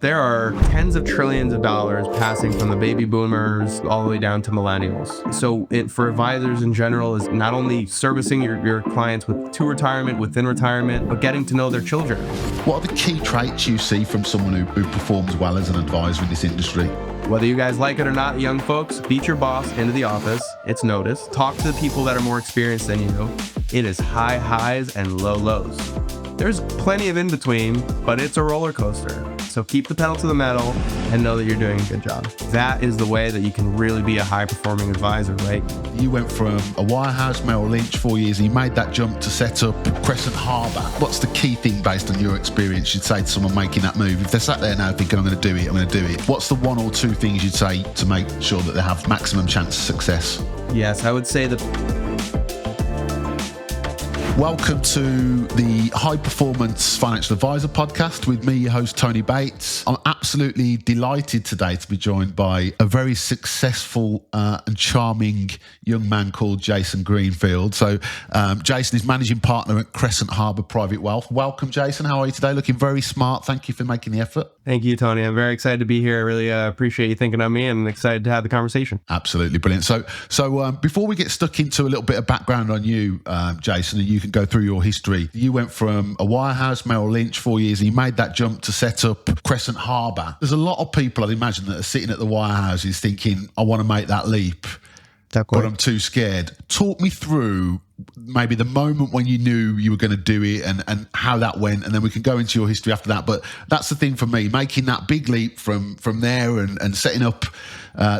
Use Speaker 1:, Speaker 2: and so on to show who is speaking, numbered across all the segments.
Speaker 1: There are tens of trillions of dollars passing from the baby boomers all the way down to millennials. So for advisors in general is not only servicing your clients to retirement, within retirement, but getting to know their children.
Speaker 2: What are the key traits you see from someone who performs well as an advisor in this industry?
Speaker 1: Whether you guys like it or not, young folks, beat your boss into the office. It's noticed. Talk to the people that are more experienced than you. It is high highs and low lows. There's plenty of in between, but it's a roller coaster. So keep the pedal to the metal and know that you're doing a good job. That is the way that you can really be a high-performing advisor, right?
Speaker 2: You went from a wirehouse, Merrill Lynch, 4 years, and you made that jump to set up Crescent Harbor. What's the key thing based on your experience you'd say to someone making that move? If they're sat there now thinking, I'm going to do it, what's the one or two things you'd say to make sure that they have maximum chance of success?
Speaker 1: Yes, I would say that.
Speaker 2: Welcome to the High Performance Financial Advisor podcast with me, your host, Tony Bates. I'm absolutely delighted today to be joined by a very successful and charming young man called Jason Greenfield. So Jason is managing partner at Crescent Harbor Private Wealth. Welcome, Jason. How are you today? Looking very smart. Thank you for making the effort.
Speaker 1: Thank you, Tony. I'm very excited to be here. I really appreciate you thinking of me and excited to have the conversation.
Speaker 2: Absolutely brilliant. So before we get stuck into a little bit of background on you, Jason, and you can go through your history. You went from a wirehouse, Merrill Lynch, 4 years, and you made that jump to set up Crescent Harbor. There's a lot of people, I'd imagine, that are sitting at the wirehouses thinking, I want to make that leap, but I'm too scared. Talk me through maybe the moment when you knew you were going to do it and how that went, and then we can go into your history after that. But that's the thing for me, making that big leap from there and setting up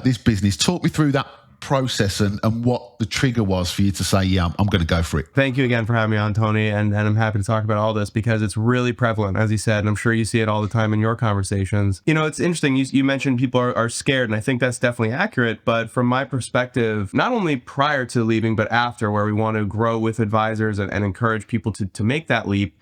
Speaker 2: this business. Talk me through that process and what the trigger was for you to say, yeah, I'm going to go for it.
Speaker 1: Thank you again for having me on, Tony, and I'm happy to talk about all this because it's really prevalent, as you said, and I'm sure you see it all the time in your conversations. You know, it's interesting, you mentioned people are scared, and I think that's definitely accurate, but from my perspective, not only prior to leaving, but after, where we want to grow with advisors and encourage people to make that leap,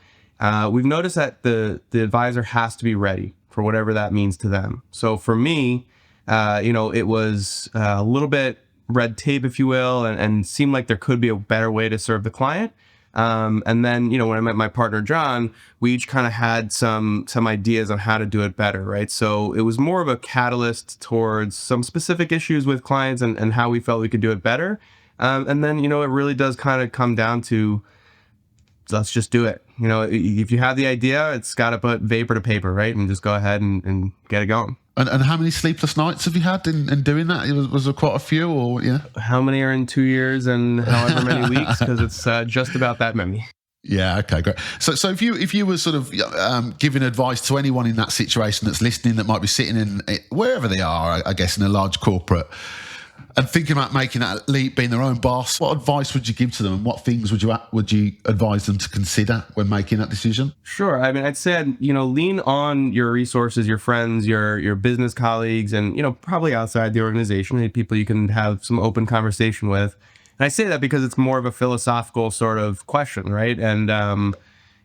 Speaker 1: we've noticed that the advisor has to be ready for whatever that means to them. So for me, it was a little bit red tape, if you will, and seemed like there could be a better way to serve the client. And then, when I met my partner, John, we each kind of had some ideas on how to do it better, right? So it was more of a catalyst towards some specific issues with clients and how we felt we could do it better. And then, it really does kind of come down to, let's just do it. If you have the idea, it's got to put vapor to paper, right? And just go ahead and get it going.
Speaker 2: And how many sleepless nights have you had in doing that? Was there quite a few, or yeah?
Speaker 1: How many are in 2 years and however many weeks? Because it's just about that many.
Speaker 2: Yeah. Okay. Great. So if you were sort of giving advice to anyone in that situation that's listening, that might be sitting in wherever they are, I guess, in a large corporate, and thinking about making that leap, being their own boss, what advice would you give to them, and what things would you advise them to consider when making that decision?
Speaker 1: Sure. I mean, I'd say, lean on your resources, your friends, your business colleagues, and, probably outside the organization, people you can have some open conversation with. And I say that because it's more of a philosophical sort of question, right? And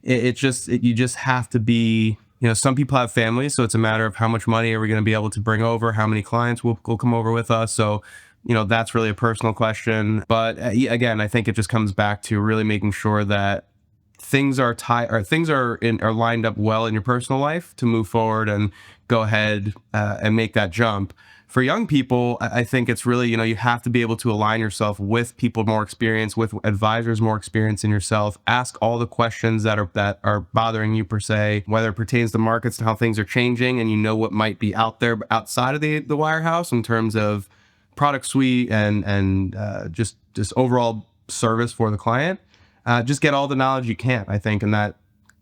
Speaker 1: you just have to be, some people have families, so it's a matter of how much money are we going to be able to bring over, how many clients will come over with us. So that's really a personal question. But again, I think it just comes back to really making sure that things are lined up well in your personal life to move forward and go ahead and make that jump. For young people, I think it's really, you have to be able to align yourself with people more experienced, with advisors more experienced in yourself. Ask all the questions that are bothering you per se, whether it pertains to markets and how things are changing, and what might be out there outside of the wirehouse in terms of product suite and just overall service for the client. Just get all the knowledge you can, I think, and that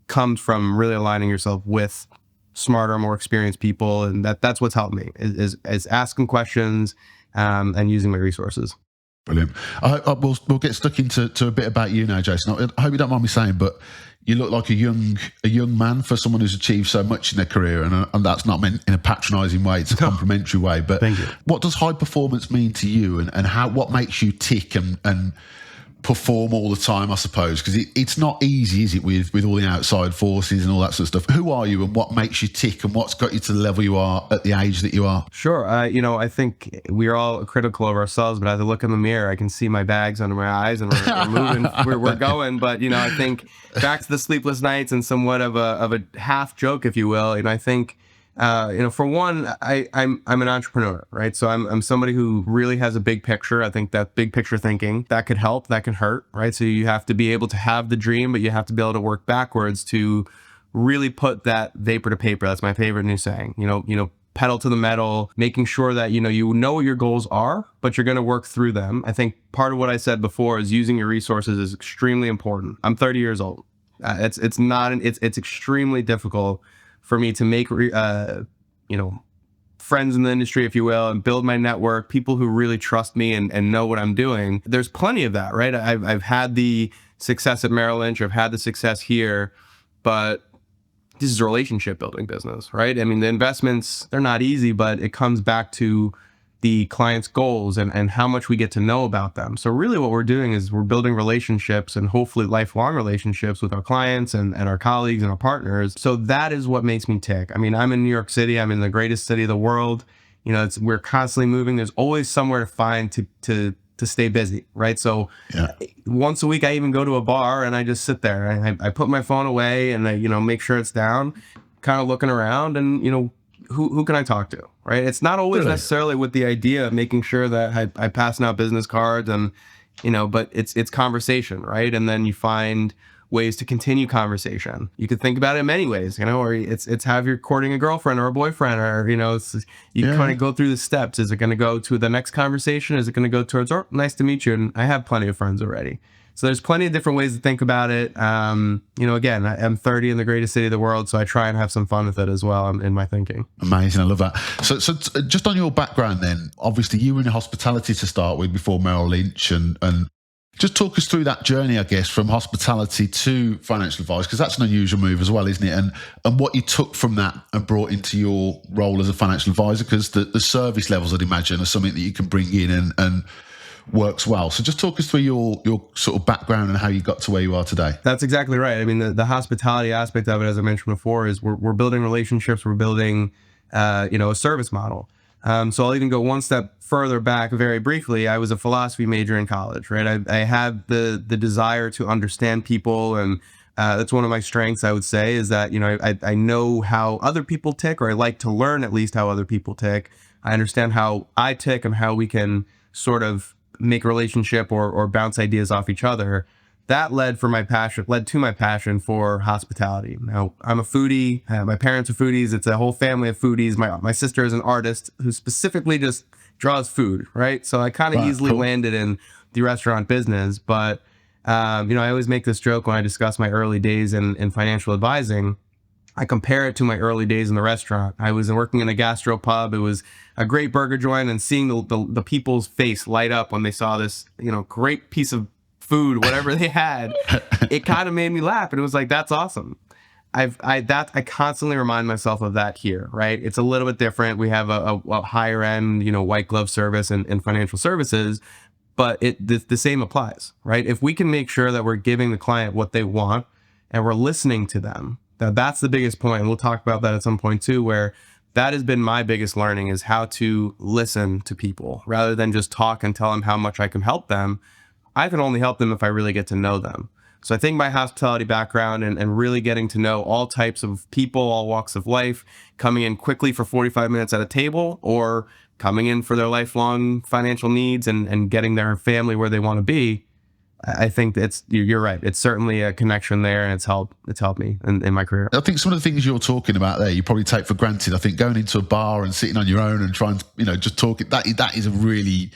Speaker 1: comes from really aligning yourself with smarter, more experienced people, and that's what's helped me is asking questions and using my resources.
Speaker 2: Brilliant. We'll get stuck into a bit about you now, Jason. I hope you don't mind me saying, but you look like a young man for someone who's achieved so much in their career, and that's not meant in a patronising way. It's a complimentary way. But
Speaker 1: thank you.
Speaker 2: What does high performance mean to you, and what makes you tick and perform all the time, I suppose? Because it's not easy, is it, with all the outside forces and all that sort of stuff? Who are you, and what makes you tick, and what's got you to the level you are at the age that you are?
Speaker 1: Sure. I think we're all critical of ourselves, but as I look in the mirror, I can see my bags under my eyes, and we're moving, we're going. But I think back to the sleepless nights and somewhat of a half joke, if you will. I think For one, I'm an entrepreneur, right? So I'm somebody who really has a big picture. I think that big picture thinking that could help, that can hurt, right? So you have to be able to have the dream, but you have to be able to work backwards to really put that vapor to paper. That's my favorite new saying. Pedal to the metal, making sure that you know what your goals are, but you're going to work through them. I think part of what I said before is using your resources is extremely important. I'm 30 years old. It's extremely difficult for me to make friends in the industry, if you will, and build my network, people who really trust me and know what I'm doing. There's plenty of that, right? I've had the success at Merrill Lynch, I've had the success here, but this is a relationship building business, right? I mean, the investments, they're not easy, but it comes back to the client's goals and how much we get to know about them. So really what we're doing is we're building relationships and hopefully lifelong relationships with our clients and our colleagues and our partners. So that is what makes me tick. I mean, I'm in New York City. I'm in the greatest city of the world. We're constantly moving. There's always somewhere to find to stay busy, right? So
Speaker 2: Yeah.
Speaker 1: once a week, I even go to a bar and I just sit there and I put my phone away and I, make sure it's down, kind of looking around and, who can I talk to, right? It's not always
Speaker 2: Really?
Speaker 1: necessarily with the idea of making sure that I passing out business cards and, but it's conversation, right? And then you find ways to continue conversation. You could think about it in many ways, or it's have you're courting a girlfriend or a boyfriend, or you
Speaker 2: Yeah.
Speaker 1: kind of go through the steps. Is it going to go to the next conversation? Is it going to go towards, oh, nice to meet you? And I have plenty of friends already. So there's plenty of different ways to think about it. Again, I'm 30 in the greatest city of the world, so I try and have some fun with it as well in my thinking.
Speaker 2: Amazing. I love that. So just on your background then, obviously you were in hospitality to start with before Merrill Lynch, and just talk us through that journey, I guess, from hospitality to financial advice, because that's an unusual move as well, isn't it? And what you took from that and brought into your role as a financial advisor, because the service levels, I'd imagine, are something that you can bring in and works well. So just talk us through your sort of background and how you got to where you are today.
Speaker 1: That's exactly right. I mean, the hospitality aspect of it, as I mentioned before, is we're building relationships. We're building, a service model. So I'll even go one step further back very briefly. I was a philosophy major in college, right? I had the desire to understand people, and that's one of my strengths, I would say, is that, I know how other people tick, or I like to learn at least how other people tick. I understand how I tick and how we can sort of make a relationship or bounce ideas off each other. That led to my passion for hospitality. Now, I'm a foodie. My parents are foodies. It's a whole family of foodies. My sister is an artist who specifically just draws food, right? So I kind of easily landed in the restaurant business. But, I always make this joke when I discuss my early days in financial advising. I compare it to my early days in the restaurant. I was working in a gastro pub. It was a great burger joint, and seeing the people's face light up when they saw this, great piece of food, whatever they had, it kind of made me laugh. And it was like, that's awesome. I constantly remind myself of that here, right? It's a little bit different. We have a higher end, white glove service in financial services, but the same applies, right? If we can make sure that we're giving the client what they want and we're listening to them, that's the biggest point. And we'll talk about that at some point too, where that has been my biggest learning, is how to listen to people rather than just talk and tell them how much I can help them. I can only help them if I really get to know them. So I think my hospitality background and really getting to know all types of people, all walks of life, coming in quickly for 45 minutes at a table, or coming in for their lifelong financial needs and getting their family where they want to be. I think you're right. It's certainly a connection there, and it's helped me in my career.
Speaker 2: I think some of the things you're talking about there, you probably take for granted. I think going into a bar and sitting on your own and trying to, just talk, that is a really,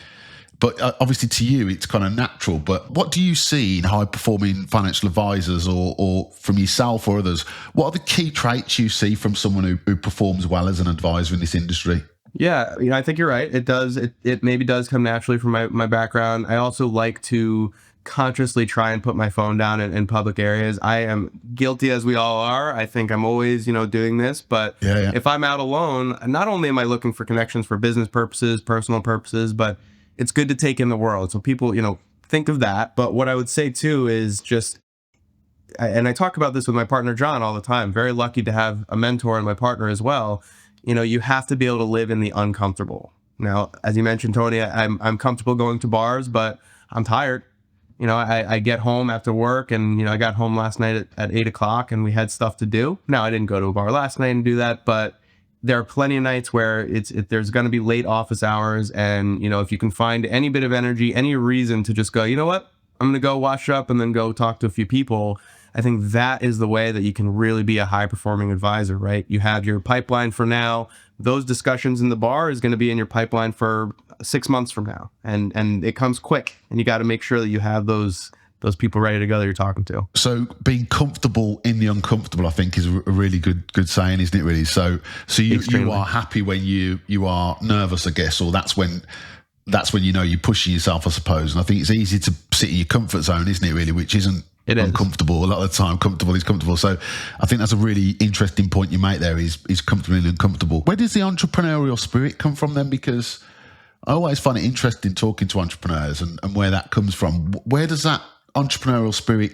Speaker 2: but obviously to you, it's kind of natural. But what do you see in high performing financial advisors, or from yourself or others? What are the key traits you see from someone who performs well as an advisor in this industry?
Speaker 1: Yeah, I think you're right. It does. It maybe does come naturally from my background. I also like to consciously try and put my phone down in public areas. I am guilty, as we all are. I think I'm always, doing this. But if I'm out alone, not only am I looking for connections for business purposes, personal purposes, but it's good to take in the world. So people, think of that. But what I would say too is just, and I talk about this with my partner, John, all the time. Very lucky to have a mentor and my partner as well. You have to be able to live in the uncomfortable. Now, as you mentioned, Tony, I'm comfortable going to bars, but I'm tired. I get home after work, and, I got home last night at 8 o'clock and we had stuff to do. Now, I didn't go to a bar last night and do that, but there are plenty of nights where there's going to be late office hours, and if you can find any bit of energy, any reason to just go, you know what, I'm going to go wash up and then go talk to a few people. I think that is the way that you can really be a high performing advisor, right? You have your pipeline for now. Those discussions in the bar is going to be in your pipeline for 6 months from now. And it comes quick, and you got to make sure that you have those people ready to go that you're talking to.
Speaker 2: So being comfortable in the uncomfortable, I think, is a really good saying, isn't it, really? So you are happy when you are nervous, I guess, or that's when you're pushing yourself, I suppose. And I think it's easy to sit in your comfort zone, isn't it, really, which isn't uncomfortable. A lot of the time, comfortable is comfortable. So I think that's a really interesting point you make there, is comfortable and uncomfortable. Where does the entrepreneurial spirit come from then? Because I always find it interesting talking to entrepreneurs and where that comes from. Where does that entrepreneurial spirit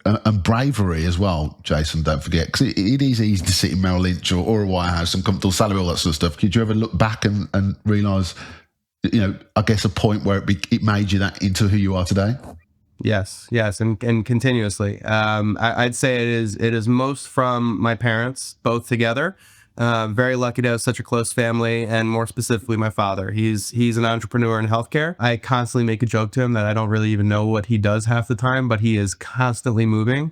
Speaker 2: and bravery as well, Jason, don't forget, because it is easy to sit in Merrill Lynch or a White House and comfortable salary, all that sort of stuff. Could you ever look back and realise, I guess a point where it made you that into who you are today?
Speaker 1: Yes, and continuously. I'd say it is most from my parents, both together. Very lucky to have such a close family, and more specifically, my father. He's an entrepreneur in healthcare. I constantly make a joke to him that I don't really even know what he does half the time, but he is constantly moving.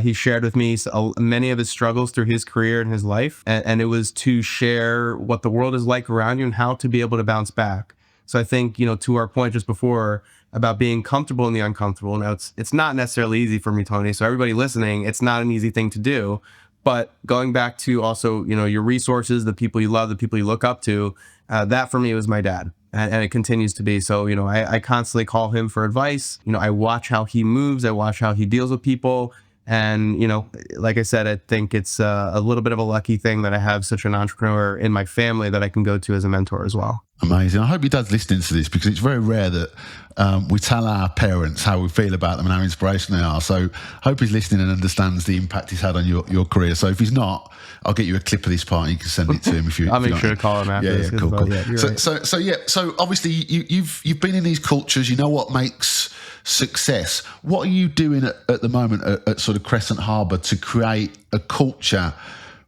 Speaker 1: He shared with me many of his struggles through his career and his life, and it was to share what the world is like around you and how to be able to bounce back. So I think, to our point just before about being comfortable in the uncomfortable. Now, it's not necessarily easy for me, Tony. So everybody listening, it's not an easy thing to do. But going back to also, your resources, the people you love, the people you look up to, that for me was my dad. And it continues to be. So, I constantly call him for advice. I watch how he moves. I watch how he deals with people. And, like I said, I think it's a little bit of a lucky thing that I have such an entrepreneur in my family that I can go to as a mentor as well.
Speaker 2: Amazing. I hope your dad's listening to this, because it's very rare that we tell our parents how we feel about them and how inspirational they are. So I hope he's listening and understands the impact he's had on your career. So if he's not, I'll get you a clip of this part and you can send it to him if you.
Speaker 1: I'll make sure to call him after this.
Speaker 2: Cool.
Speaker 1: Right.
Speaker 2: So obviously you've been in these cultures. You know what makes success. What are you doing at the moment at sort of Crescent Harbor to create a culture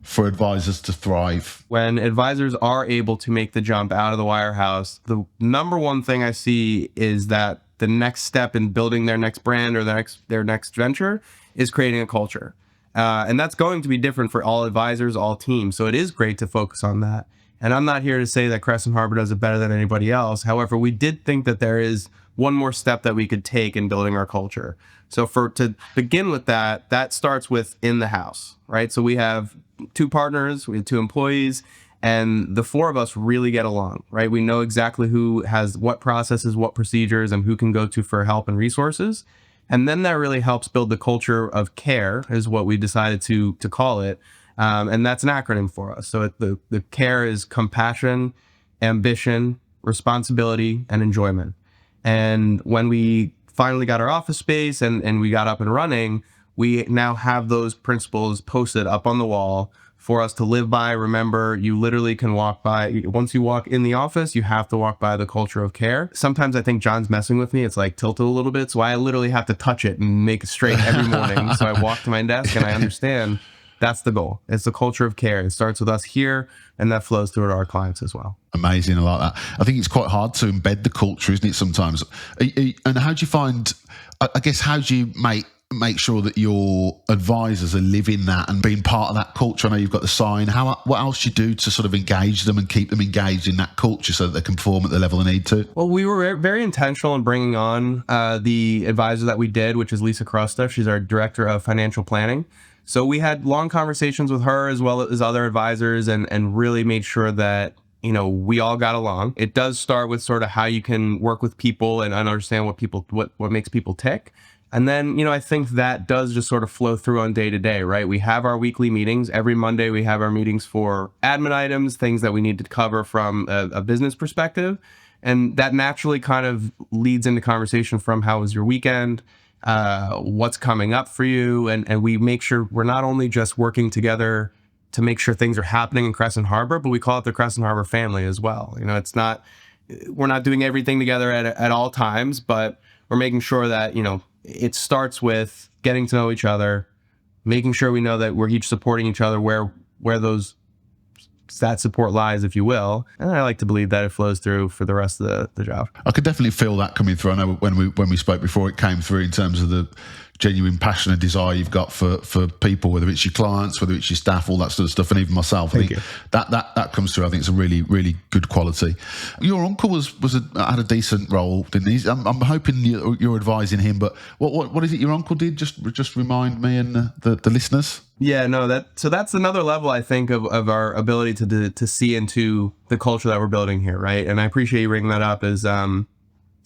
Speaker 2: for advisors to thrive?
Speaker 1: When advisors are able to make the jump out of the wirehouse, the number one thing I see is that the next step in building their next brand or their next venture is creating a culture. And that's going to be different for all advisors, all teams. So it is great to focus on that. And I'm not here to say that Crescent Harbor does it better than anybody else. However, we did think that there is one more step that we could take in building our culture. So to begin with that starts with in the house, right? So we have 2 partners, we have 2 employees, and the 4 of us really get along, right? We know exactly who has what processes, what procedures, and who can go to for help and resources. And then that really helps build the culture of care, is what we decided to call it. And that's an acronym for us. So the care is compassion, ambition, responsibility, and enjoyment. And when we finally got our office space and we got up and running, we now have those principles posted up on the wall for us to live by. Remember, you literally can walk by. Once you walk in the office, you have to walk by the culture of care. Sometimes I think John's messing with me. It's like tilted a little bit. So I literally have to touch it and make it straight every morning. So I walk to my desk and I understand that's the goal. It's the culture of care. It starts with us here, and that flows through to our clients as well.
Speaker 2: Amazing. I like that. I think it's quite hard to embed the culture, isn't it, sometimes? And how do you find, I guess, how do you make sure that your advisors are living that and being part of that culture? I know you've got the sign. What else do you do to sort of engage them and keep them engaged in that culture so that they can perform at the level they need to?
Speaker 1: Well, we were very intentional in bringing on the advisor that we did, which is Lisa Crusta. She's our director of financial planning. So we had long conversations with her as well as other advisors and really made sure that, we all got along. It does start with sort of how you can work with people and understand what makes people tick. And then, I think that does just sort of flow through on day to day, right? We have our weekly meetings. Every Monday, we have our meetings for admin items, things that we need to cover from a business perspective. And that naturally kind of leads into conversation from how was your weekend? What's coming up for you, and we make sure we're not only just working together to make sure things are happening in Crescent Harbor, but we call it the Crescent Harbor family as well. We're not doing everything together at all times, but we're making sure that it starts with getting to know each other, making sure we know that we're each supporting each other where those that support lies, if you will. And I like to believe that it flows through for the rest of the job.
Speaker 2: I could definitely feel that coming through. I know when we spoke before, it came through in terms of the genuine passion and desire you've got for people, whether it's your clients, whether it's your staff, all that sort of stuff, and even myself. I think that comes through. I think it's a really, really good quality. Your uncle had a decent role, didn't he? I'm hoping you're advising him, but what is it your uncle did? Just remind me and the listeners.
Speaker 1: Yeah, no, that's another level, I think, of our ability to see into the culture that we're building here, right? And I appreciate you bringing that up.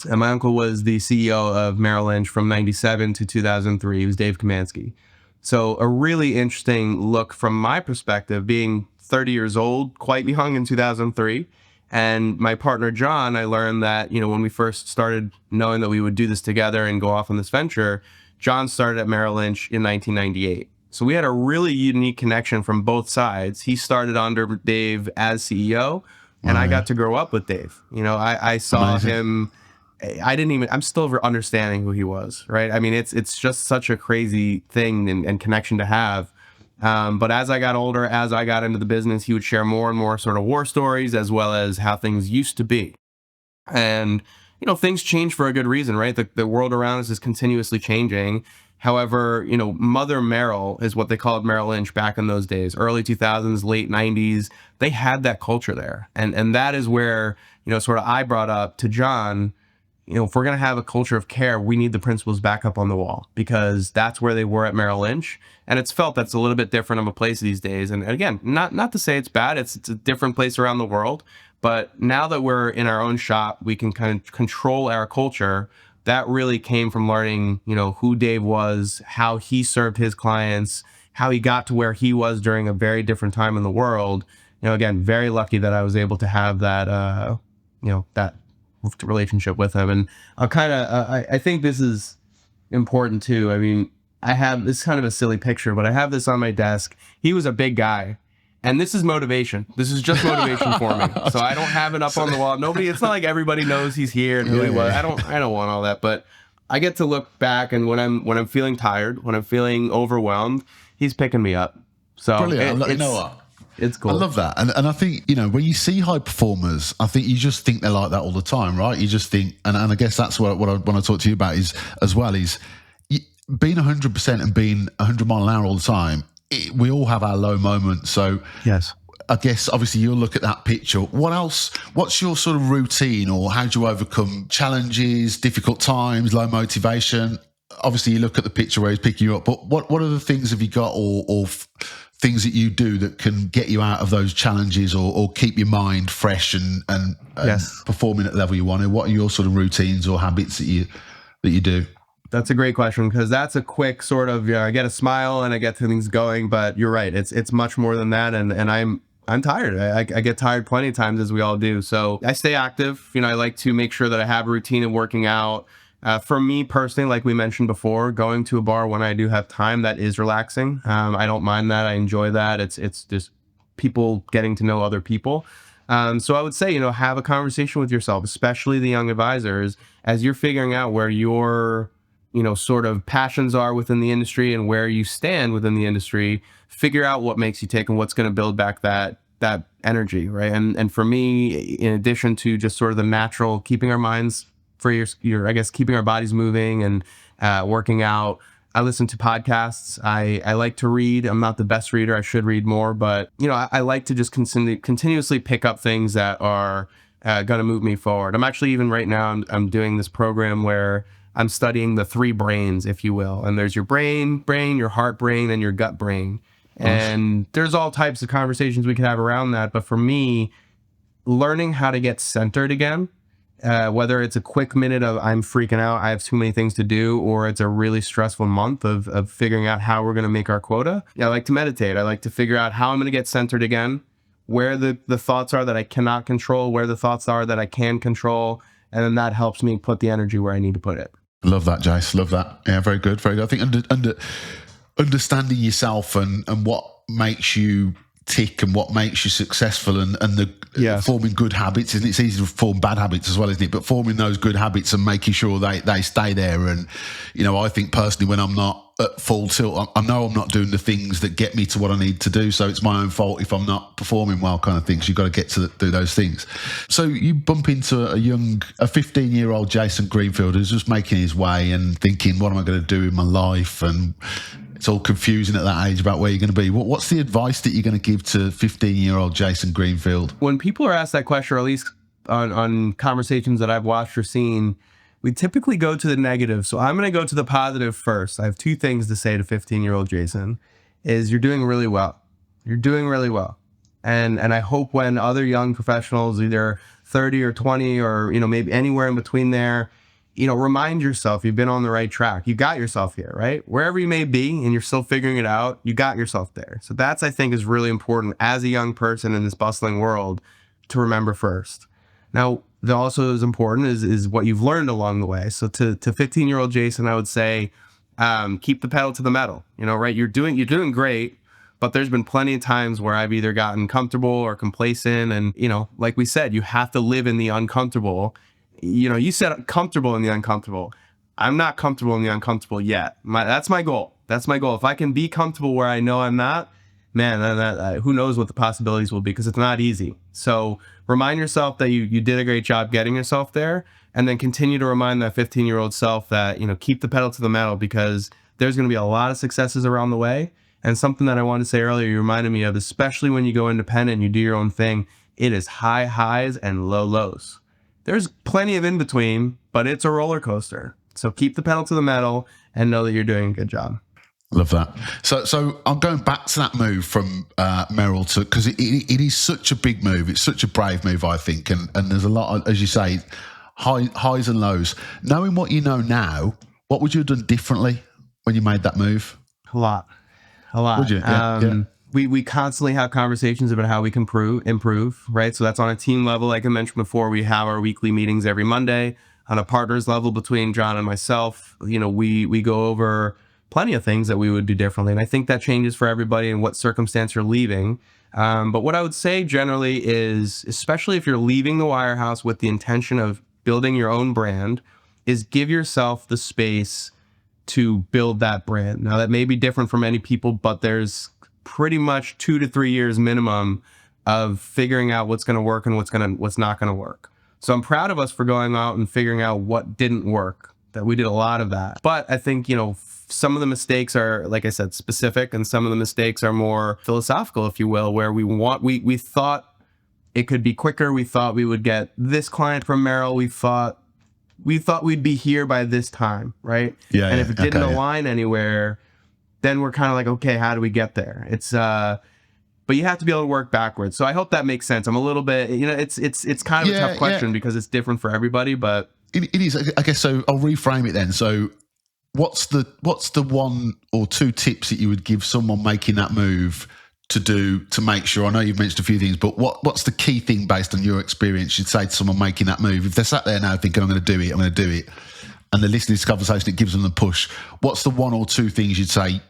Speaker 1: My uncle was the CEO of Merrill Lynch from 97 to 2003. He was Dave Kamansky. So a really interesting look from my perspective, being 30 years old, quite young in 2003. And my partner, John, I learned that, when we first started knowing that we would do this together and go off on this venture, John started at Merrill Lynch in 1998. So we had a really unique connection from both sides. He started under Dave as CEO, and I got to grow up with Dave. I saw him. I'm still understanding who he was, right? I mean, it's just such a crazy thing and connection to have. But as I got older, as I got into the business, he would share more and more sort of war stories, as well as how things used to be. And, things change for a good reason, right? The world around us is continuously changing. However, Mother Merrill is what they called Merrill Lynch back in those days, early 2000s, late 90s. They had that culture there. And that is where, sort of I brought up to John, if we're going to have a culture of care, we need the principles back up on the wall, because that's where they were at Merrill Lynch. And it's felt that's a little bit different of a place these days. And again, not to say it's bad. It's a different place around the world. But now that we're in our own shop, we can kind of control our culture. That really came from learning, who Dave was, how he served his clients, how he got to where he was during a very different time in the world. Again, very lucky that I was able to have that, that relationship with him. And I think this is important too. I mean, I have this kind of a silly picture, but I have this on my desk. He was a big guy. And this is motivation. This is just motivation for me. So I don't have it up on the wall. It's not like everybody knows he's here and who he was. I don't want all that. But I get to look back, and when I'm feeling tired, when I'm feeling overwhelmed, he's picking me up. So
Speaker 2: brilliant. You know what?
Speaker 1: It's cool.
Speaker 2: I love that. And I think, when you see high performers, I think you just think they're like that all the time, right? You just think, and I guess that's what I want to talk to you about is being 100% and being 100 mile an hour all the time. We all have our low moments. So
Speaker 1: yes,
Speaker 2: I guess obviously you'll look at that picture. What else? What's your sort of routine, or how do you overcome challenges, difficult times, low motivation? Obviously you look at the picture where he's picking you up, but what other things have you got, or things that you do that can get you out of those challenges, or keep your mind fresh and
Speaker 1: yes,
Speaker 2: performing at the level you want to? What are your sort of routines or habits that you do?
Speaker 1: That's a great question, because that's a quick sort of, I get a smile and I get things going, but you're right. It's much more than that. And I'm tired. I get tired plenty of times, as we all do. So I stay active. I like to make sure that I have a routine of working out. For me personally, like we mentioned before, going to a bar when I do have time, that is relaxing. I don't mind that. I enjoy that. It's just people getting to know other people. So I would say, have a conversation with yourself, especially the young advisors, as you're figuring out where your sort of passions are within the industry and where you stand within the industry. Figure out what makes you tick and what's going to build back that energy, right? And for me, in addition to just sort of the natural keeping our minds free, I guess keeping our bodies moving and working out, I listen to podcasts. I like to read. I'm not the best reader. I should read more, but I like to just continuously pick up things that are going to move me forward. I'm actually, even right now, I'm doing this program where I'm studying the three brains, if you will. And there's your brain, your heart brain, and your gut brain. And there's all types of conversations we could have around that. But for me, learning how to get centered again, whether it's a quick minute of I'm freaking out, I have too many things to do, or it's a really stressful month of figuring out how we're going to make our quota. I like to meditate. I like to figure out how I'm going to get centered again, where the thoughts are that I cannot control, where the thoughts are that I can control. And then that helps me put the energy where I need to put it.
Speaker 2: Love that, Jace. Love that. Yeah, very good. Very good. I think understanding yourself and what makes you tick and what makes you successful, and
Speaker 1: Yes.
Speaker 2: forming good habits, isn't it? It's easy to form bad habits as well, isn't it? But forming those good habits and making sure they stay there. And, you know, I think personally when I'm not at full tilt, I know I'm not doing the things that get me to what I need to do. So it's my own fault if I'm not performing well kind of things. You've got to get to do those things. So you bump into a 15-year-old Jason Greenfield who's just making his way and thinking, what am I going to do in my life? And it's all confusing at that age about where you're going to be. What's the advice that you're going to give to 15-year-old Jason Greenfield?
Speaker 1: When people are asked that question, or at least on conversations that I've watched or seen, we typically go to the negative. So I'm going to go to the positive first. I have two things to say to 15-year-old Jason is you're doing really well. You're doing really well. And I hope when other young professionals, either 30 or 20 or, you know, maybe anywhere in between there, you know, remind yourself you've been on the right track. You got yourself here, right? Wherever you may be and you're still figuring it out, you got yourself there. So that's, I think, is really important as a young person in this bustling world to remember first. Now, that also is important is what you've learned along the way. So to 15-year-old Jason, I would say, keep the pedal to the metal, you know, right? You're doing great, but there's been plenty of times where I've either gotten comfortable or complacent. And, you know, like we said, you have to live in the uncomfortable. You know, you said comfortable in the uncomfortable. I'm not comfortable in the uncomfortable yet. That's my goal. That's my goal. If I can be comfortable where I know I'm not, man, who knows what the possibilities will be, because it's not easy. So remind yourself that you did a great job getting yourself there, and then continue to remind that 15-year-old self that, you know, keep the pedal to the metal, because there's going to be a lot of successes around the way. And something that I wanted to say earlier, you reminded me of, especially when you go independent and you do your own thing, it is high highs and low lows. There's plenty of in between, but it's a roller coaster. So keep the pedal to the metal and know that you're doing a good job.
Speaker 2: Love that. So I'm going back to that move from Merrill to, because it is such a big move. It's such a brave move, I think. And there's a lot of, as you say, highs and lows. Knowing what you know now, what would you have done differently when you made that move?
Speaker 1: A lot.
Speaker 2: Would you? Yeah.
Speaker 1: We constantly have conversations about how we can improve, right? So that's on a team level. Like I mentioned before, we have our weekly meetings every Monday. On a partners level between John and myself, you know, we go over plenty of things that we would do differently. And I think that changes for everybody and what circumstance you're leaving. But what I would say generally is, especially if you're leaving the wirehouse with the intention of building your own brand, is give yourself the space to build that brand. Now, that may be different for many people, but there's pretty much 2 to 3 years minimum of figuring out what's going to work and what's not going to work. So I'm proud of us for going out and figuring out what didn't work. That we did a lot of that. But I think, you know, some of the mistakes are, like I said, specific, and some of the mistakes are more philosophical, if you will, where we thought it could be quicker. We thought we would get this client from Merrill. We thought we'd be here by this time, right?
Speaker 2: Yeah.
Speaker 1: And if it didn't align anywhere, then we're kind of like, okay, how do we get there? It's but you have to be able to work backwards. So I hope that makes sense. I'm a little bit, you know, it's kind of a tough question because it's different for everybody, but
Speaker 2: it is, I guess. So I'll reframe it then. So what's the 1 or 2 tips that you would give someone making that move to do to make sure? I know you've mentioned a few things, but what's the key thing based on your experience you'd say to someone making that move? If they're sat there now thinking, I'm going to do it, and they're listening to this conversation, it gives them the push. What's the 1 or 2 things you'd say,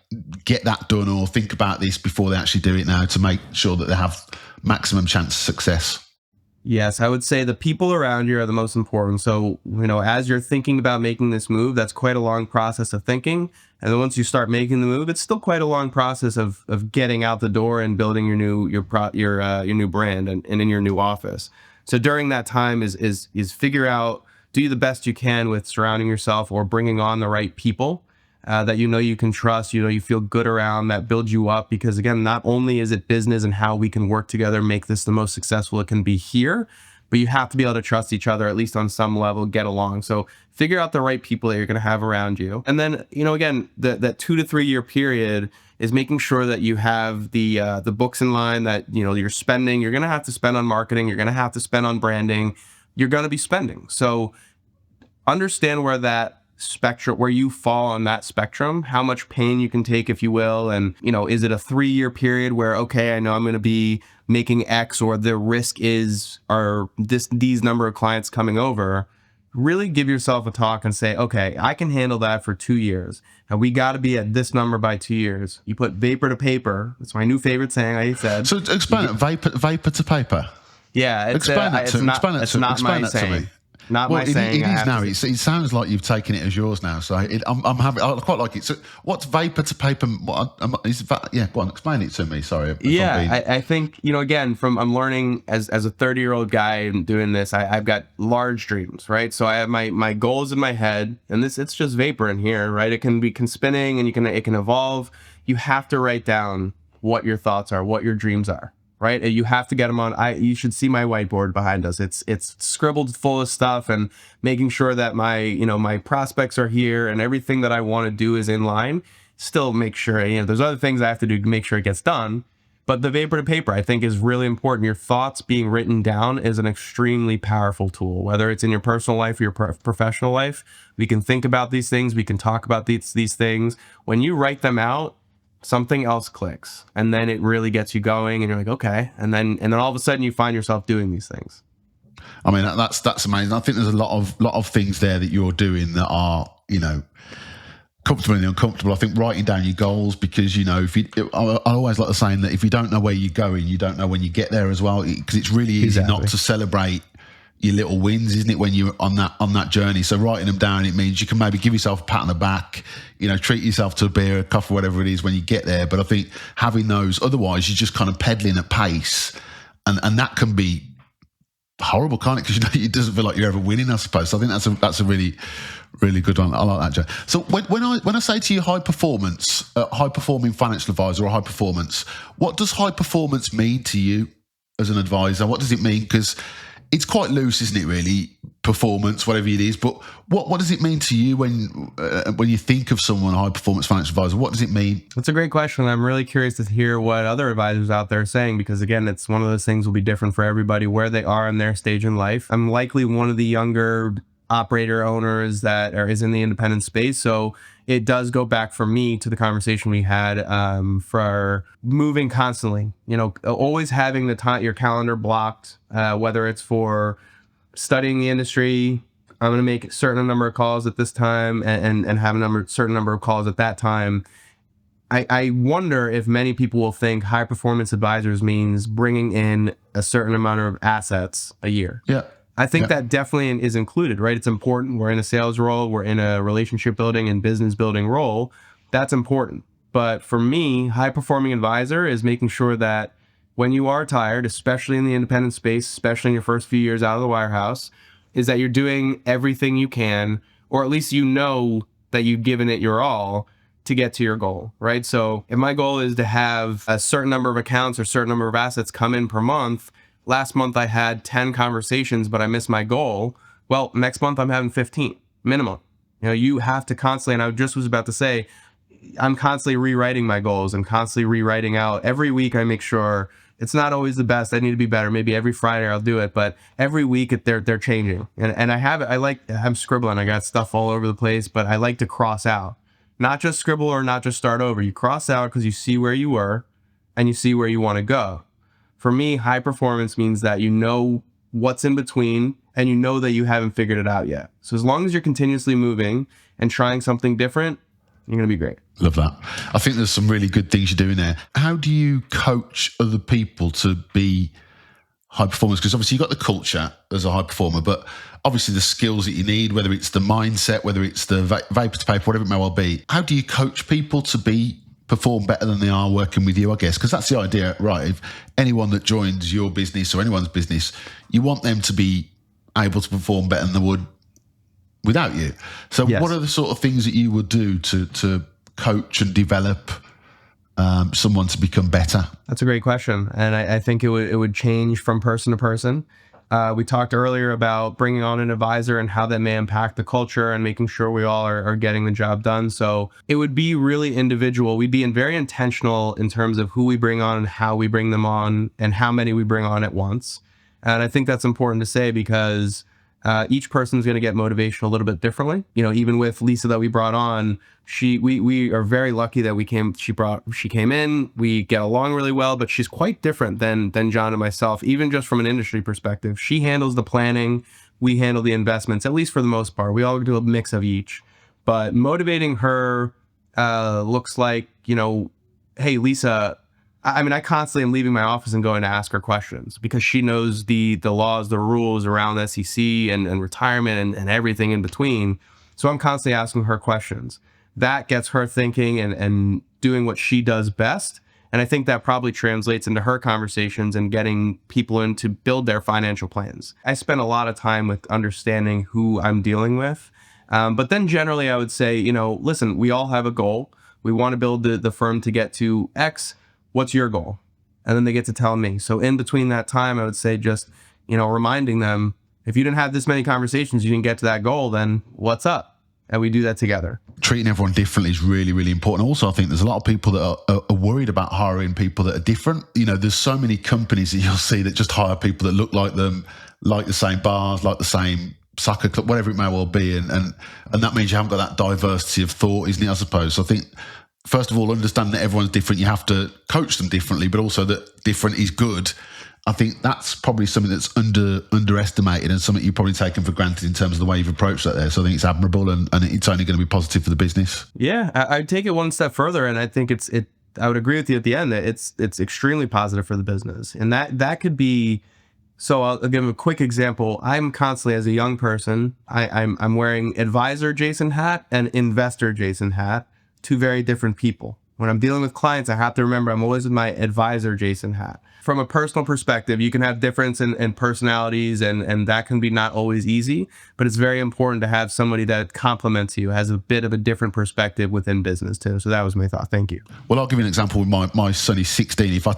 Speaker 2: get that done, or think about this before they actually do it now, to make sure that they have maximum chance of success?
Speaker 1: Yes, I would say the people around you are the most important. So, you know, as you're thinking about making this move, that's quite a long process of thinking. And then once you start making the move, it's still quite a long process of getting out the door and building your new brand and in your new office. So during that time is figure out, do the best you can with surrounding yourself or bringing on the right people that you know you can trust, you know, you feel good around, that build you up. Because again, not only is it business and how we can work together, make this the most successful it can be here, but you have to be able to trust each other, at least on some level, get along. So figure out the right people that you're going to have around you. And then, you know, again, that 2 to 3 year period is making sure that you have the books in line, that, you know, you're going to have to spend on marketing. You're going to have to spend on branding. You're going to be spending. So understand where you fall on that spectrum, how much pain you can take, if you will. And, you know, is it a 3 year period where, okay, I know I'm going to be making X, or the risk are these number of clients coming over? Really give yourself a talk and say, okay, I can handle that for 2 years. And we got to be at this number by 2 years. You put vapor to paper. That's my new favorite saying, I said.
Speaker 2: So explain it, vapor to paper.
Speaker 1: Yeah,
Speaker 2: Explain that
Speaker 1: it's
Speaker 2: to me.
Speaker 1: not it's not
Speaker 2: Explain
Speaker 1: my
Speaker 2: that to me.
Speaker 1: saying. Not
Speaker 2: Well,
Speaker 1: my
Speaker 2: it
Speaker 1: saying. I
Speaker 2: is
Speaker 1: have
Speaker 2: now.
Speaker 1: to say.
Speaker 2: It sounds like you've taken it as yours now. So I'm happy. I quite like it. So what's vapor to paper? Yeah, go on. Explain it to me. Sorry if I'm being.
Speaker 1: Yeah, I think, again, I'm learning as a 30-year-old guy and doing this, I've got large dreams, right? So I have my goals in my head, and it's just vapor in here, right? It can spinning, and it can evolve. You have to write down what your thoughts are, what your dreams are, right? And you have to get them on. You should see my whiteboard behind us. It's scribbled full of stuff, and making sure that my prospects are here and everything that I want to do is in line. Still make sure, there's other things I have to do to make sure it gets done. But the vapor to paper, I think, is really important. Your thoughts being written down is an extremely powerful tool, whether it's in your personal life or your professional life. We can think about these things. We can talk about these things. When you write them out, something else clicks, and then it really gets you going, and you're like, okay. And then all of a sudden you find yourself doing these things.
Speaker 2: I mean, that's amazing. I think there's a lot of things there that you're doing that are, comfortable and uncomfortable. I think writing down your goals, because I always like the saying that if you don't know where you're going, you don't know when you get there as well. Because it's really easy not to celebrate your little wins, isn't it, when you're on that journey? So writing them down, it means you can maybe give yourself a pat on the back, treat yourself to a beer, a coffee, whatever it is when you get there. But I think having those, otherwise you're just kind of pedaling at pace, and that can be horrible, can't it? Because it doesn't feel like you're ever winning, I suppose. So I think that's a really, really good one. I like that, Joe. So when I say to you high performing financial advisor or high performance, what does high performance mean to you as an advisor? What does it mean? Because it's quite loose, isn't it, really? Performance, whatever it is. But what does it mean to you when you think of someone, a high performance financial advisor? What does it mean?
Speaker 1: That's a great question. I'm really curious to hear what other advisors out there are saying, because again, it's one of those things will be different for everybody where they are in their stage in life. I'm likely one of the younger operator owners that is in the independent space. So it does go back for me to the conversation we had for moving constantly, always having your calendar blocked, whether it's for studying the industry. I'm going to make a certain number of calls at this time and have a certain number of calls at that time. I wonder if many people will think high performance advisors means bringing in a certain amount of assets a year.
Speaker 2: Yeah.
Speaker 1: I think that definitely is included, right? It's important. We're in a sales role. We're in a relationship building and business building role. That's important. But for me, high performing advisor is making sure that when you are tired, especially in the independent space, especially in your first few years out of the wirehouse, is that you're doing everything you can, or at least that you've given it your all to get to your goal, right? So if my goal is to have a certain number of accounts or certain number of assets come in per month, last month I had 10 conversations, but I missed my goal. Well, next month I'm having 15 minimum. You have to constantly, and I just was about to say, I'm constantly rewriting my goals and constantly rewriting out. Every week I make sure it's not always the best. I need to be better. Maybe every Friday I'll do it, but every week they're changing. And I'm scribbling. I got stuff all over the place, but I like to cross out. Not just scribble or not just start over. You cross out because you see where you were and you see where you want to go. For me, high performance means that you know what's in between and you know that you haven't figured it out yet. So as long as you're continuously moving and trying something different, you're going to be great.
Speaker 2: Love that. I think there's some really good things you're doing there. How do you coach other people to be high performers? Because obviously you've got the culture as a high performer, but obviously the skills that you need, whether it's the mindset, whether it's the vapor to paper, whatever it may well be. How do you coach people to perform better than they are working with you, I guess? Because that's the idea, right? If anyone that joins your business or anyone's business, you want them to be able to perform better than they would without you. So what are the sort of things that you would do to coach and develop someone to become better?
Speaker 1: That's a great question. And I think it would change from person to person. We talked earlier about bringing on an advisor and how that may impact the culture and making sure we all are getting the job done. So it would be really individual. We'd be very intentional in terms of who we bring on and how we bring them on and how many we bring on at once. And I think that's important to say because each person's going to get motivation a little bit differently. Even with Lisa that we brought on, we are very lucky that she came in. We get along really well, but she's quite different than John and myself, even just from an industry perspective. She handles the planning, we handle the investments, at least for the most part. We all do a mix of each. But motivating her looks like, hey, Lisa, I mean, I constantly am leaving my office and going to ask her questions because she knows the laws, the rules around SEC and retirement and everything in between. So I'm constantly asking her questions. That gets her thinking and doing what she does best. And I think that probably translates into her conversations and getting people in to build their financial plans. I spend a lot of time with understanding who I'm dealing with. But then generally, I would say, listen, we all have a goal. We want to build the firm to get to X. What's your goal? And then they get to tell me. So in between that time, I would say just, reminding them, if you didn't have this many conversations, you didn't get to that goal, then what's up? And we do that together.
Speaker 2: Treating everyone differently is really, really important. Also, I think there's a lot of people that are worried about hiring people that are different. There's so many companies that you'll see that just hire people that look like them, like the same bars, like the same soccer club, whatever it may well be. And that means you haven't got that diversity of thought, isn't it, I suppose? So I think, first of all, understand that everyone's different. You have to coach them differently, but also that different is good. I think that's probably something that's underestimated and something you've probably taken for granted in terms of the way you've approached that there. So I think it's admirable and it's only going to be positive for the business.
Speaker 1: Yeah, I'd take it one step further, and I think I would agree with you at the end that it's extremely positive for the business, and that could be. So I'll give a quick example. I'm constantly, as a young person, I'm wearing advisor Jason hat and investor Jason hat, two very different people. When I'm dealing with clients, I have to remember I'm always with my advisor Jason hat. From a personal perspective, you can have difference in personalities, and that can be not always easy, but it's very important to have somebody that complements you, has a bit of a different perspective within business too. So that was my thought. Thank you.
Speaker 2: Well, I'll give you an example with my son. He's 16. If I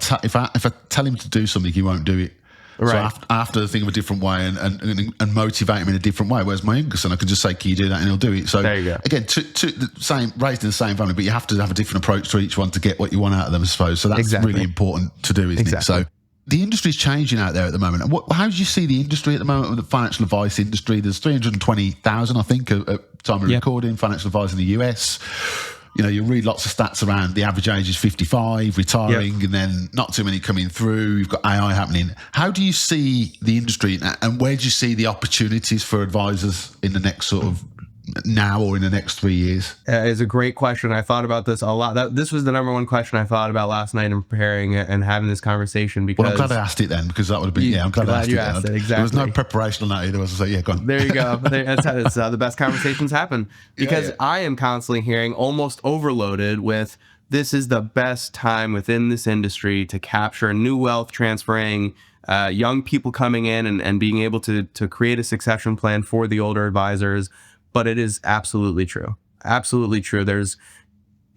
Speaker 2: tell him to do something, he won't do it.
Speaker 1: Right.
Speaker 2: So I have to think of a different way and motivate him in a different way. Whereas my younger son, I can just say, "Can you do that?" and he'll do it. So
Speaker 1: there you go.
Speaker 2: Again, the same, raised in the same family, but you have to have a different approach to each one to get what you want out of them, I suppose. So that's really important to do, isn't it? So the industry's changing out there at the moment. And how do you see the industry at the moment, the financial advice industry? There's 320,000, I think, at time of recording, financial advice in the US. You read lots of stats around the average age is 55, retiring, and then not too many coming through. You've got AI happening. How do you see the industry, and where do you see the opportunities for advisors in the next sort of now or in the next 3 years?
Speaker 1: It's a great question. I thought about this a lot. This was the number one question I thought about last night in preparing and having this conversation. Because
Speaker 2: I'm glad I asked it then, because that would have been, I'm glad I asked it then.
Speaker 1: Exactly.
Speaker 2: There was no preparation on that either. I was like, yeah, go on.
Speaker 1: There you go. That's how the best conversations happen. Because I am constantly hearing almost overloaded with, this is the best time within this industry to capture new wealth transferring, young people coming in and being able to create a succession plan for the older advisors. But it is absolutely true. Absolutely true.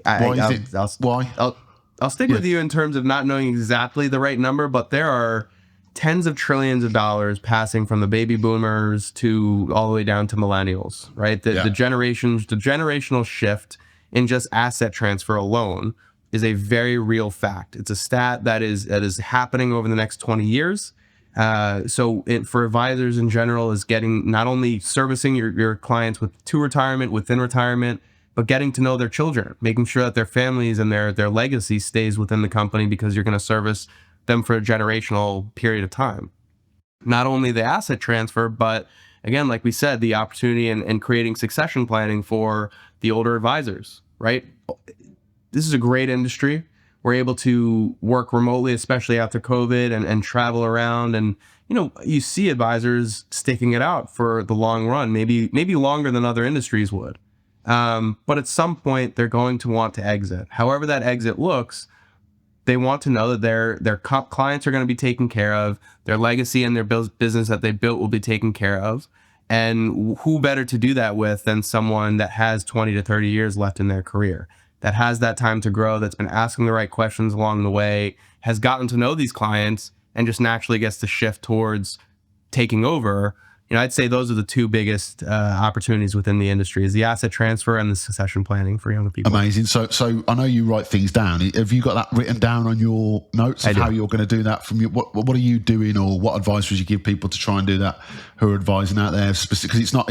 Speaker 2: Why?
Speaker 1: I'll stick with you in terms of not knowing exactly the right number, but there are tens of trillions of dollars passing from the baby boomers to all the way down to millennials, right? The generational shift in just asset transfer alone is a very real fact. It's a stat that is happening over the next 20 years. So for advisors in general is getting not only servicing your clients to retirement, within retirement, but getting to know their children, making sure that their families and their legacy stays within the company, because you're going to service them for a generational period of time. Not only the asset transfer, but again, like we said, the opportunity and creating succession planning for the older advisors, right? This is a great industry. We're able to work remotely, especially after COVID, and travel around. And, you see advisors sticking it out for the long run, maybe longer than other industries would. But at some point, they're going to want to exit. However that exit looks, they want to know that their clients are going to be taken care of, their legacy and their business that they built will be taken care of. And who better to do that with than someone that has 20 to 30 years left in their career, that has that time to grow, that's been asking the right questions along the way, has gotten to know these clients, and just naturally gets to shift towards taking over. I'd say those are the two biggest opportunities within the industry, is the asset transfer and the succession planning for younger people.
Speaker 2: Amazing. So I know you write things down. Have you got that written down on your notes of how you're going to do that? What are you doing, or what advice would you give people to try and do that who are advising out there? Because it's not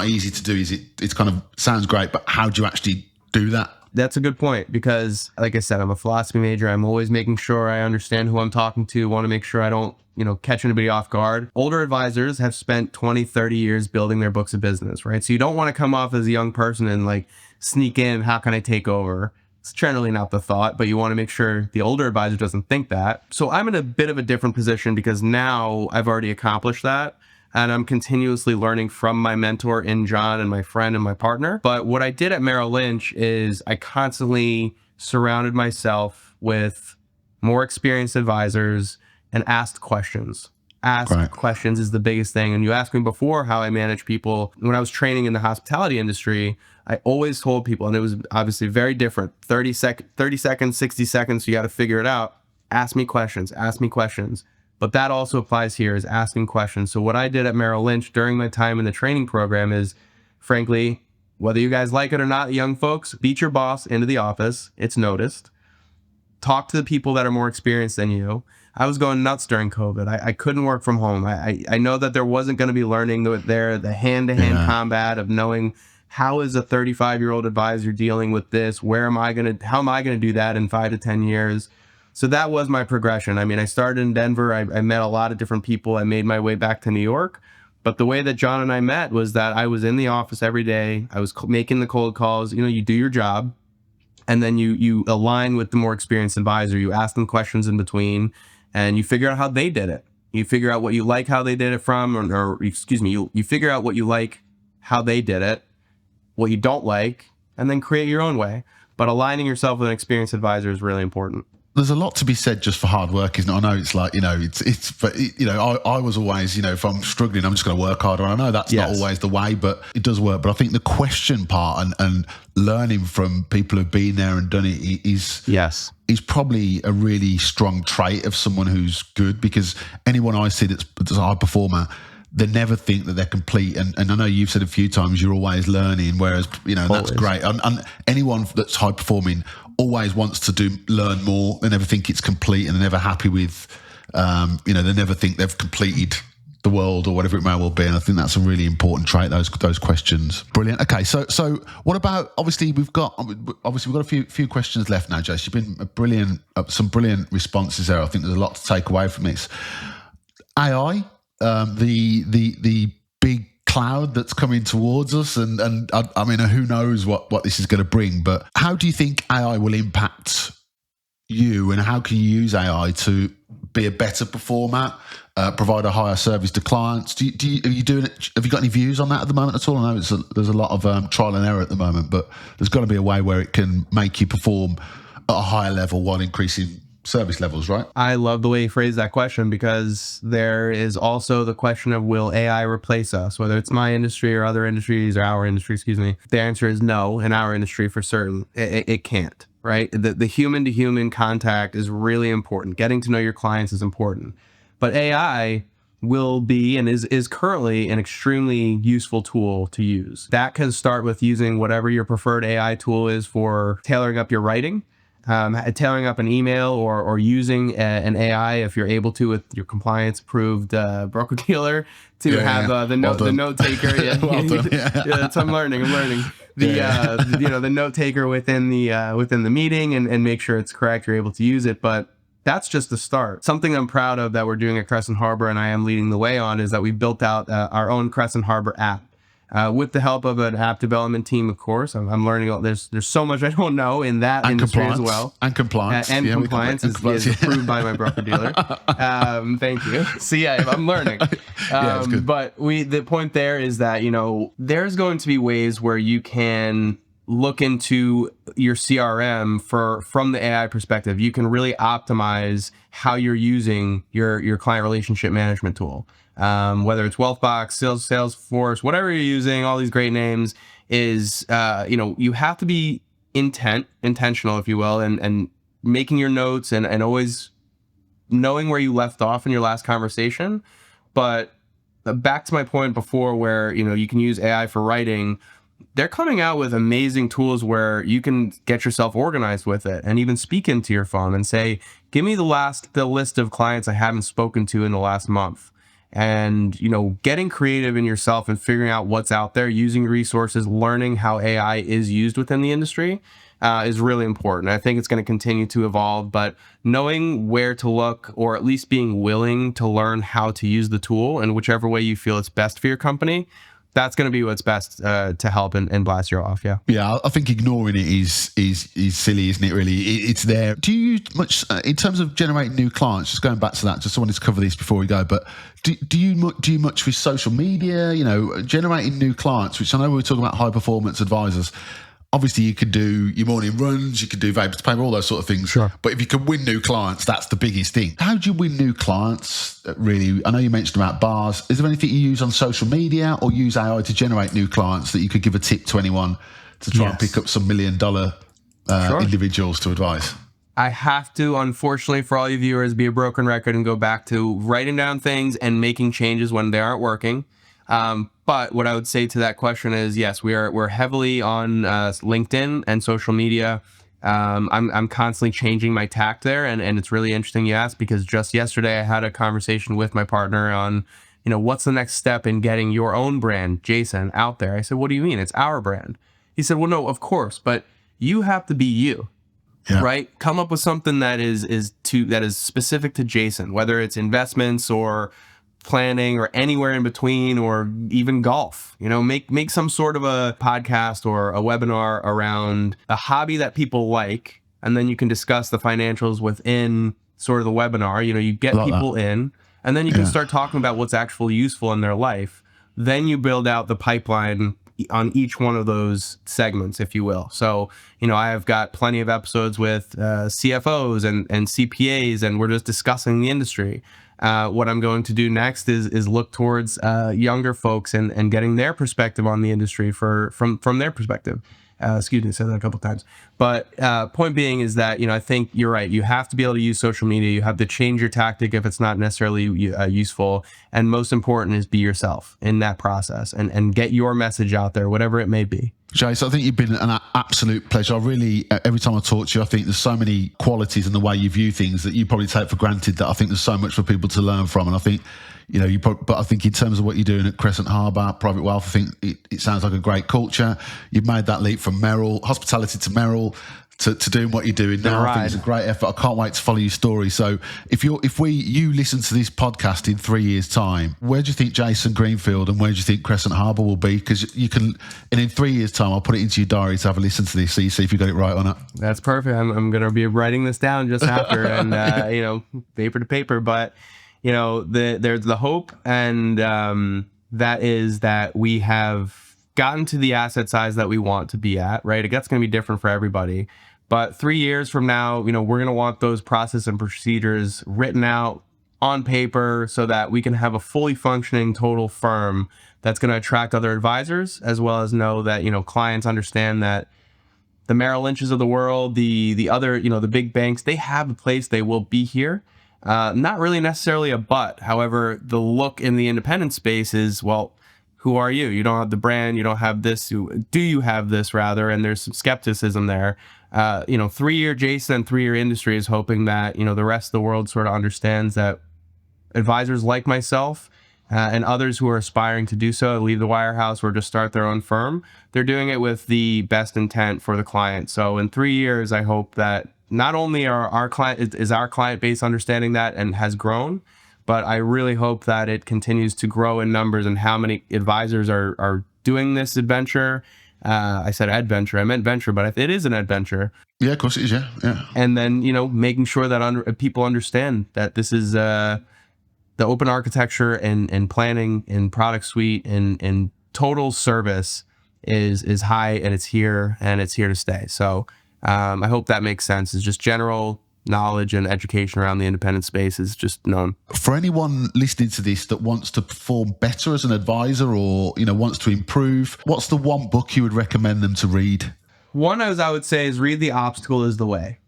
Speaker 2: easy to do, is it? It's kind of sounds great, but how do you actually do that?
Speaker 1: That's a good point, because like I said, I'm a philosophy major. I'm always making sure I understand who I'm talking to, want to make sure I don't, catch anybody off guard. Older advisors have spent 20, 30 years building their books of business, right? So you don't want to come off as a young person and sneak in, how can I take over? It's generally not the thought, but you want to make sure the older advisor doesn't think that. So I'm in a bit of a different position because now I've already accomplished that. And I'm continuously learning from my mentor in John and my friend and my partner. But what I did at Merrill Lynch is I constantly surrounded myself with more experienced advisors and asked questions. Ask questions is the biggest thing. And you asked me before how I manage people. When I was training in the hospitality industry, I always told people, and it was obviously very different, 30 seconds, 60 seconds, you got to figure it out. Ask me questions, ask me questions. But that also applies here, is asking questions. So what I did at Merrill Lynch during my time in the training program is, frankly, whether you guys like it or not, young folks, beat your boss into the office. It's noticed. Talk to the people that are more experienced than you. I was going nuts during COVID. I couldn't work from home. I know that there wasn't going to be learning there, the hand-to-hand combat of knowing how is a 35-year-old advisor dealing with this? How am I going to do that in 5 to 10 years? So that was my progression. I mean, I started in Denver. I met a lot of different people. I made my way back to New York. But the way that John and I met was that I was in the office every day. I was making the cold calls. You do your job. And then you align with the more experienced advisor. You ask them questions in between, and you figure out how they did it. You figure out what you like, how they did it you figure out what you like, how they did it, what you don't like, and then create your own way. But aligning yourself with an experienced advisor is really important.
Speaker 2: There's a lot to be said just for hard work, isn't it? I know it's like, I was always, if I'm struggling, I'm just going to work harder. And I know that's not always the way, but it does work. But I think the question part and learning from people who've been there and done it is probably a really strong trait of someone who's good, because anyone I see that's a high performer, they never think that they're complete. And I know you've said a few times you're always learning, whereas, that's great. And anyone that's high performing always wants to learn more. They never think it's complete, and they're never happy with, they never think they've completed the world or whatever it may well be. And I think that's a really important trait, those questions. Brilliant. Okay. So what about, obviously we've got a few questions left now, Jace. You've been some brilliant responses there. I think there's a lot to take away from this. AI, the big cloud that's coming towards us, and I mean, who knows what this is going to bring, but how do you think AI will impact you, and how can you use AI to be a better performer, provide a higher service to clients? Have you got any views on that at the moment at all? I know there's a lot of trial and error at the moment, but there's got to be a way where it can make you perform at a higher level while increasing service levels, right?
Speaker 1: I love the way you phrase that question, because there is also the question of, will AI replace us, whether it's my industry or other industries or our industry, excuse me. The answer is no. In our industry, for certain, it can't, right? The human to human contact is really important. Getting to know your clients is important, but AI will be and is currently an extremely useful tool to use. That can start with using whatever your preferred AI tool is for tailoring up your writing, tailoring up an email, or using an AI, if you're able to, with your compliance approved broker dealer, to have the note taker. That's I'm learning. The note taker within the meeting, and make sure it's correct. You're able to use it, but that's just the start. Something I'm proud of that we're doing at Crescent Harbor, and I am leading the way on, is that we built out our own Crescent Harbor app. With the help of an app development team, of course. I'm learning. There's so much I don't know in that industry as well.
Speaker 2: And compliance.
Speaker 1: Compliance is approved by my broker dealer. Thank you. So I'm learning. It's good. But the point there is that, there's going to be ways where you can look into your CRM from the AI perspective. You can really optimize how you're using your client relationship management tool. Whether it's Wealthbox, Salesforce, whatever you're using, all these great names, is, you have to be intentional, if you will, and making your notes and always knowing where you left off in your last conversation. But back to my point before, where, you can use AI for writing, they're coming out with amazing tools where you can get yourself organized with it, and even speak into your phone and say, give me the list of clients I haven't spoken to in the last month. And, getting creative in yourself and figuring out what's out there, using resources, learning how AI is used within the industry is really important. I think it's going to continue to evolve, but knowing where to look, or at least being willing to learn how to use the tool in whichever way you feel it's best for your company, that's going to be what's best to help and blast you off. Yeah.
Speaker 2: Yeah, I think ignoring it is silly, isn't it? Really, it's there. Do you use much in terms of generating new clients? Just going back to that, just wanted to cover this before we go. But do you much with social media? You know, generating new clients, which I know we were talking about high performance advisors. Obviously, you could do your morning runs, you could do vapor to paper, all those sort of things.
Speaker 1: Sure.
Speaker 2: But if you can win new clients, that's the biggest thing. How do you win new clients, really? I know you mentioned about bars. Is there anything you use on social media or use AI to generate new clients that you could give a tip to anyone to try and pick up some $1 million
Speaker 1: Sure.
Speaker 2: individuals to advise?
Speaker 1: I have to, unfortunately, for all you viewers, be a broken record and go back to writing down things and making changes when they aren't working. But what I would say to that question is, yes, we're heavily on LinkedIn and social media. I'm constantly changing my tack there, and it's really interesting you asked, because just yesterday I had a conversation with my partner on, you know, what's the next step in getting your own brand, Jason, out there. I said, what do you mean? It's our brand. He said, well, no, of course, but you have to be you. Yeah. Right? Come up with something that is specific to Jason, whether it's investments or planning or anywhere in between, or even golf. You know, make some sort of a podcast or a webinar around a hobby that people like, and then you can discuss the financials within sort of the webinar. You know, you get people in, and then you can start talking about what's actually useful in their life. Then you build out the pipeline on each one of those segments, if you will. So, you know, I have got plenty of episodes with CFOs and CPAs, and we're just discussing the industry. What I'm going to do next is look towards younger folks and getting their perspective on the industry from their perspective. Excuse me, I said that a couple times. But point being is that, you know, I think you're right. You have to be able to use social media. You have to change your tactic if it's not necessarily useful. And most important is be yourself in that process and get your message out there, whatever it may be.
Speaker 2: Jace, I think you've been an absolute pleasure. I really, every time I talk to you, I think there's so many qualities in the way you view things that you probably take for granted, that I think there's so much for people to learn from. And I think, you know, but I think in terms of what you're doing at Crescent Harbor Private Wealth, I think it sounds like a great culture. You've made that leap from Merrill, hospitality to Merrill, to doing what you're doing now. I think it's a great effort. I can't wait to follow your story. So if you listen to this podcast in 3 years' time, where do you think Jason Greenfield and where do you think Crescent Harbor will be? Because you can, and in 3 years' time, I'll put it into your diary to have a listen to this, so you see if you got it right or not.
Speaker 1: That's perfect. I'm going to be writing this down just after, and you know, paper to paper. But you know, there's the hope, and that is that we have gotten to the asset size that we want to be at, right? That's going to be different for everybody. But 3 years from now, you know, we're going to want those process and procedures written out on paper so that we can have a fully functioning total firm that's going to attract other advisors, as well as know that, you know, clients understand that the Merrill Lynches of the world, the other, you know, the big banks, they have a place, they will be here. Not really necessarily a but. However, the look in the independent space is, well, who are you? You don't have the brand. You don't have this. Do you have this, rather? And there's some skepticism there. You know, 3-year Jason, 3-year industry is hoping that, you know, the rest of the world sort of understands that advisors like myself and others who are aspiring to do so, leave the wirehouse or just start their own firm, they're doing it with the best intent for the client. So in 3 years, I hope that not only are our client base understanding that and has grown, but I really hope that it continues to grow in numbers and how many advisors are doing this adventure. I said adventure, I meant venture, but it is an adventure.
Speaker 2: Yeah, of course it is. Yeah.
Speaker 1: And then, you know, making sure that people understand that this is the open architecture and planning and product suite and total service is high, and it's here to stay. So I hope that makes sense. It's just general knowledge and education around the independent space is just known.
Speaker 2: For anyone listening to this that wants to perform better as an advisor, or, you know, wants to improve, what's the one book you would recommend them to read?
Speaker 1: One, as I would say, is read The Obstacle is the Way.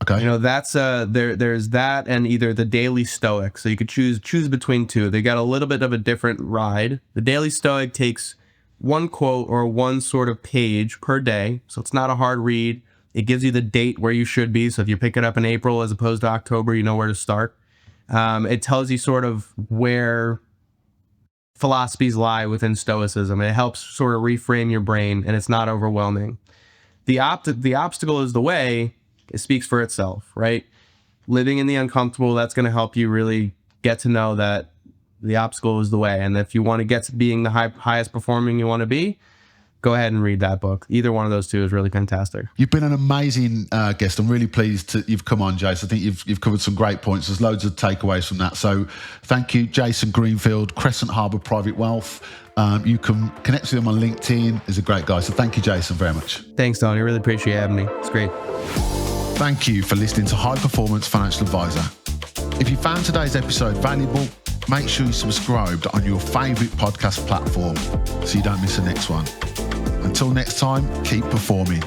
Speaker 2: Okay.
Speaker 1: You know, that's there's that and either The Daily Stoic. So you could choose between two. They got a little bit of a different ride. The Daily Stoic takes one quote or one sort of page per day. So it's not a hard read. It gives you the date where you should be. So if you pick it up in April as opposed to October, you know where to start. It tells you sort of where philosophies lie within Stoicism. It helps sort of reframe your brain, and it's not overwhelming. The Obstacle is the Way. It speaks for itself, right? Living in the uncomfortable, that's going to help you really get to know that The obstacle is the way. And if you want to get to being the highest performing you want to be, go ahead and read that book. Either one of those two is really fantastic.
Speaker 2: You've been an amazing guest. I'm really pleased you've come on, Jason. I think you've covered some great points. There's loads of takeaways from that. So thank you, Jason Greenfield, Crescent Harbor Private Wealth. You can connect with him on LinkedIn. He's a great guy. So thank you, Jason, very much.
Speaker 1: Thanks, Tony. I really appreciate you having me. It's great.
Speaker 2: Thank you for listening to High Performance Financial Advisor. If you found today's episode valuable, make sure you subscribed on your favourite podcast platform so you don't miss the next one. Until next time, keep performing.